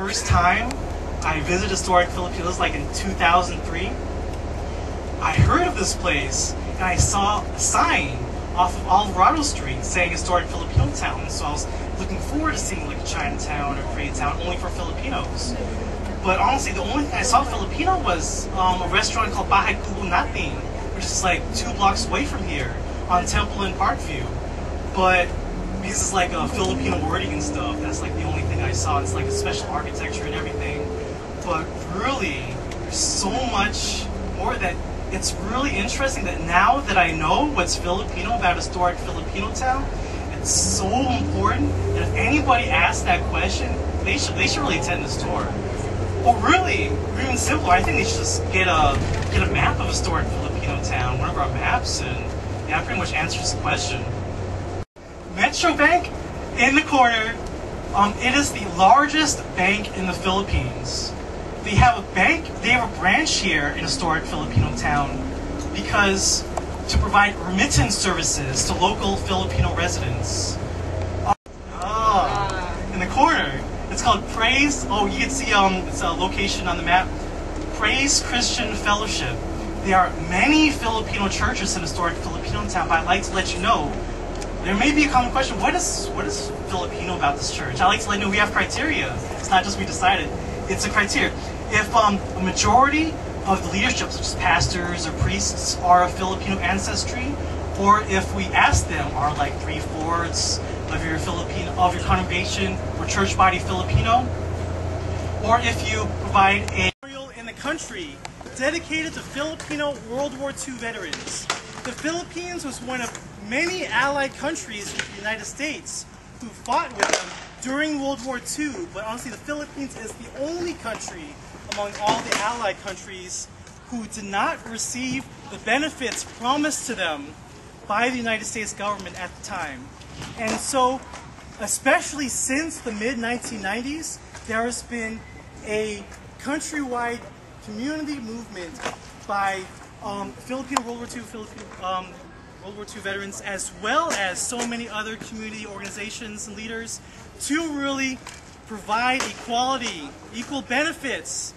first time I visited historic Filipinos, like in 2003, I heard of this place and I saw a sign off of Alvarado Street saying historic Filipinotown. So I was looking forward to seeing like a Chinatown or Koreatown only for Filipinos. But honestly, the only thing I saw Filipino was a restaurant called Bahay Kubo Natin, which is like 2 blocks away from here on Temple and Parkview. But because it's like a Filipino wording and stuff, that's like the only thing I saw. It's like a special architecture and everything. But really, there's so much more that it's really interesting that now that I know what's Filipino about historic Filipinotown, it's so important. And if anybody asks that question, they should really attend this tour. Or really, or even simpler, I think they should just get a map of historic Filipinotown, one of our maps, and yeah, that pretty much answers the question. Metro Bank in the corner. It is the largest bank in the Philippines. They have a branch here in historic Filipinotown because to provide remittance services to local Filipino residents. In the corner, it's called Praise. Oh, you can see it's a location on the map. Praise Christian Fellowship. There are many Filipino churches in historic Filipinotown, but I'd like to let you know there may be a common question: what is Filipino about this church? I'd like to let you know we have criteria. It's not just we decided. It's a criteria. If a majority of the leadership, such as pastors or priests, are of Filipino ancestry, or if we ask them, are like 3/4 of your congregation or church body Filipino, or if you provide a memorial in the country dedicated to Filipino World War II veterans. The Philippines was one of many allied countries with the United States who fought with them during World War II, but honestly the Philippines is the only country among all the allied countries who did not receive the benefits promised to them by the United States government at the time. And so, especially since the mid-1990s, there has been a countrywide community movement by Filipino World War II veterans, as well as so many other community organizations and leaders, to really provide equality, equal benefits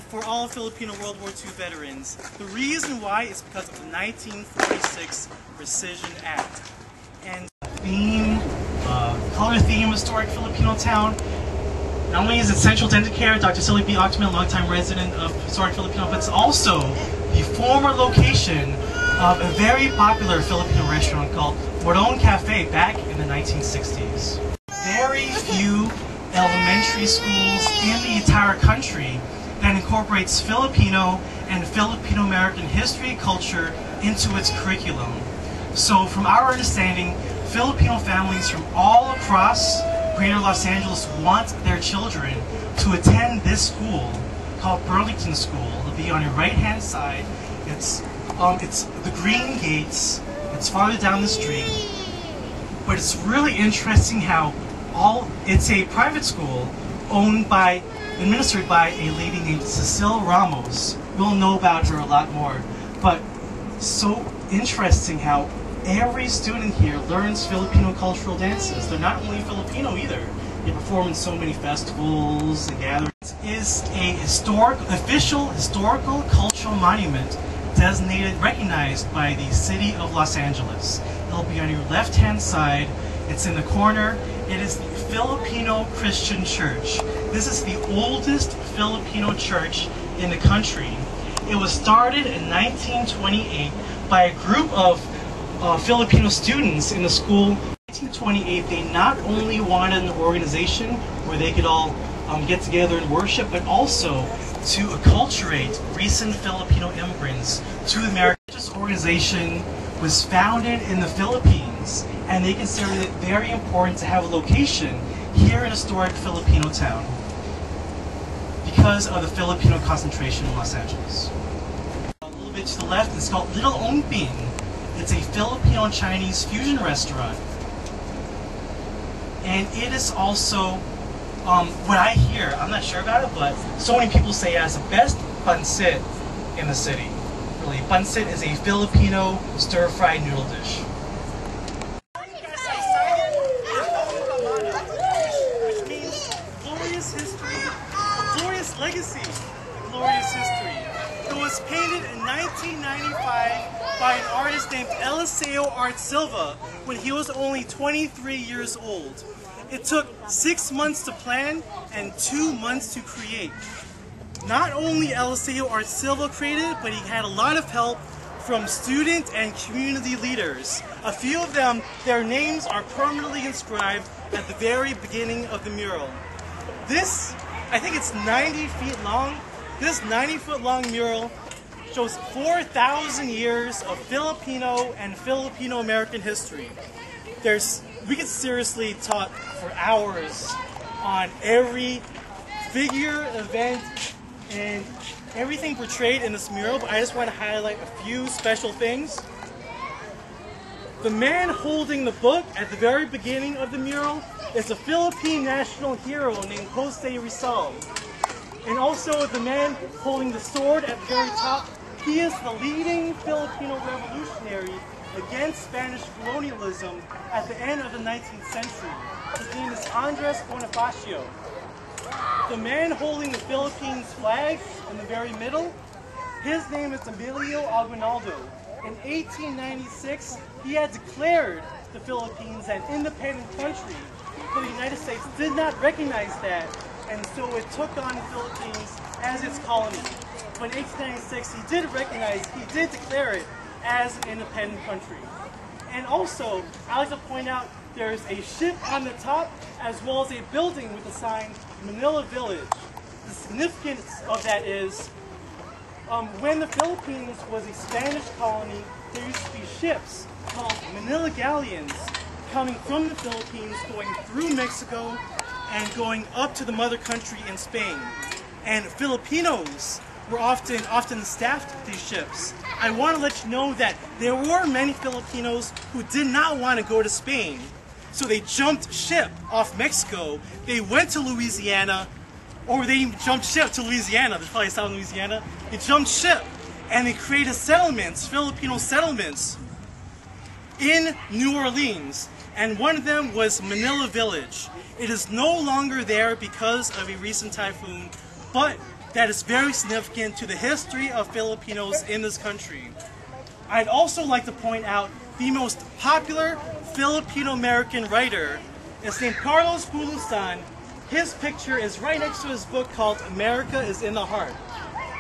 for all Filipino World War II veterans. The reason why is because of the 1946 Rescission Act. And color theme, historic Filipinotown. Not only is it central to Care, Dr. Silly B. Octomil, longtime resident of historic Filipino, but it's also the former location of a very popular Filipino restaurant called Moron Cafe back in the 1960s. Very few elementary schools in the entire country that incorporates Filipino and Filipino-American history, culture into its curriculum. So from our understanding, Filipino families from all across Greater Los Angeles want their children to attend this school called Burlington School. It'll be on your right-hand side. It's the green gates. It's farther down the street. But it's really interesting how it's a private school administered by a lady named Cecile Ramos. We'll know about her a lot more. But so interesting how every student here learns Filipino cultural dances. They're not only Filipino either. They perform in so many festivals and gatherings. It is a official historical cultural monument recognized by the City of Los Angeles. It'll be on your left-hand side. It's in the corner. It is the Filipino Christian Church. This is the oldest Filipino church in the country. It was started in 1928 by a group of Filipino students in the school. In 1928, they not only wanted an organization where they could all get together and worship, but also to acculturate recent Filipino immigrants to America. This organization was founded in the Philippines, and they considered it very important to have a location here in historic Filipinotown because of the Filipino concentration in Los Angeles. A little bit to the left, it's called Little Ongping. It's a Filipino-Chinese fusion restaurant. And it is also, what I hear, I'm not sure about it, but so many people say it has the best pancit in the city. Really, pancit is a Filipino stir-fried noodle dish. Which means glorious history legacy, a glorious history. It was painted in 1995 by an artist named Eliseo Art Silva when he was only 23 years old. It took 6 months to plan and 2 months to create. Not only Eliseo Art Silva created it, but he had a lot of help from student and community leaders. A few of them, their names are permanently inscribed at the very beginning of the mural. This, I think it's 90 feet long. This 90-foot-long mural shows 4,000 years of Filipino and Filipino-American history. We could seriously talk for hours on every figure, event, and everything portrayed in this mural, but I just want to highlight a few special things. The man holding the book at the very beginning of the mural is a Philippine national hero named Jose Rizal. And also the man holding the sword at the very top, he is the leading Filipino revolutionary against Spanish colonialism at the end of the 19th century. His name is Andres Bonifacio. The man holding the Philippines flag in the very middle, his name is Emilio Aguinaldo. In 1896, he had declared the Philippines an independent country, but the United States did not recognize that, and so it took on the Philippines as its colony. But in 1896, he did declare it as an independent country. And also, I like to point out, there's a ship on the top, as well as a building with the sign Manila Village. The significance of that is, when the Philippines was a Spanish colony, there used to be ships called Manila galleons coming from the Philippines, going through Mexico, and going up to the mother country in Spain. And Filipinos were often staffed these ships. I want to let you know that there were many Filipinos who did not want to go to Spain. So they jumped ship off Mexico, they went to Louisiana, or they jumped ship to Louisiana, there's probably South Louisiana. They jumped ship and they created settlements, Filipino settlements, in New Orleans. And one of them was Manila Village. It is no longer there because of a recent typhoon, but that is very significant to the history of Filipinos in this country. I'd also like to point out the most popular Filipino-American writer is named Carlos Bulusan. His picture is right next to his book called America is in the Heart.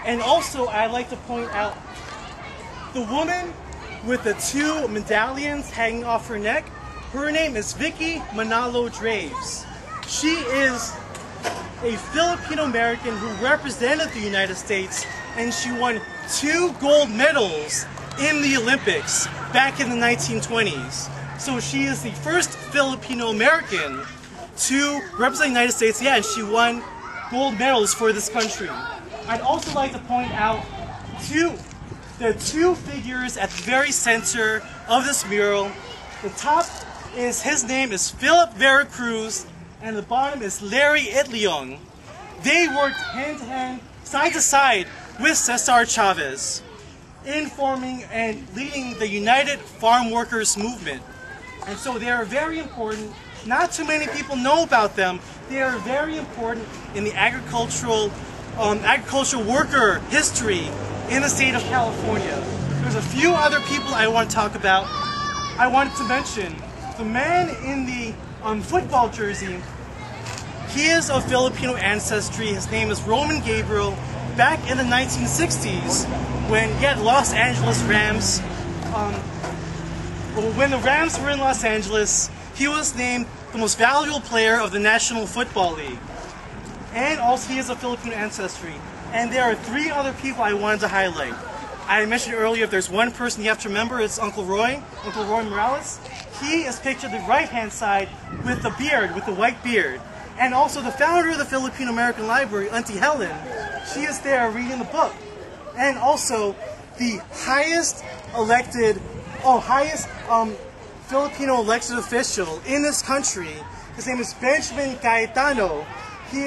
And also, I'd like to point out the woman with the 2 medallions hanging off her neck. Her name is Vicky Manalo Draves. She is a Filipino-American who represented the United States, and she won 2 gold medals in the Olympics back in the 1920s. So she is the first Filipino-American to represent the United States, and she won gold medals for this country. I'd also like to point out the 2 figures at the very center of this mural. The top his name is Philip Vera Cruz, and the bottom is Larry Itliong. They worked hand-to-hand, side-to-side with Cesar Chavez in forming and leading the United Farm Workers movement. And so they are very important. Not too many people know about them. They are very important in the agricultural worker history in the state of California. There's a few other people I want to talk about. I wanted to mention the man in the football jersey. He is of Filipino ancestry. His name is Roman Gabriel. Back in the 1960s, when he had Los Angeles Rams, when the Rams were in Los Angeles, he was named the most valuable player of the National Football League. And also he is of Filipino ancestry. And there are 3 other people I wanted to highlight. I mentioned earlier, if there's one person you have to remember, it's Uncle Roy Morales. He is pictured the right-hand side with the beard, with the white beard. And also the founder of the Filipino American Library, Auntie Helen, she is there reading the book. And also the highest Filipino elected official in this country, his name is Benjamin Cayetano. He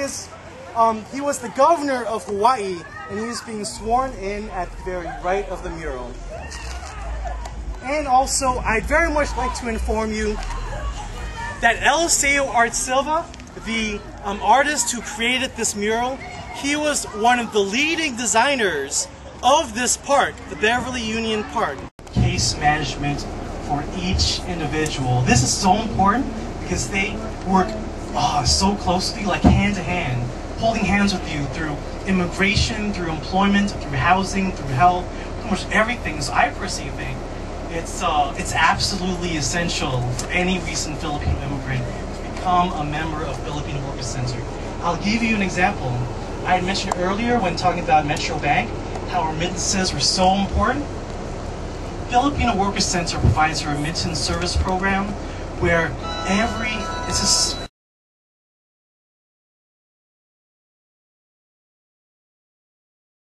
was the governor of Hawaii, and he is being sworn in at the very right of the mural. And also, I'd very much like to inform you that Eliseo Art Silva, the artist who created this mural, He was one of the leading designers of this park, the Beverly Union Park. Case management for each individual. This is so important because they work so closely, like hand to hand, holding hands with you through immigration, through employment, through housing, through health, pretty much everything. So I personally think it's absolutely essential for any recent Filipino immigrant to become a member of Filipino Workers Center. I'll give you an example. I had mentioned earlier when talking about Metro Bank how remittances were so important. Filipino Workers Center provides a remittance service program where it's a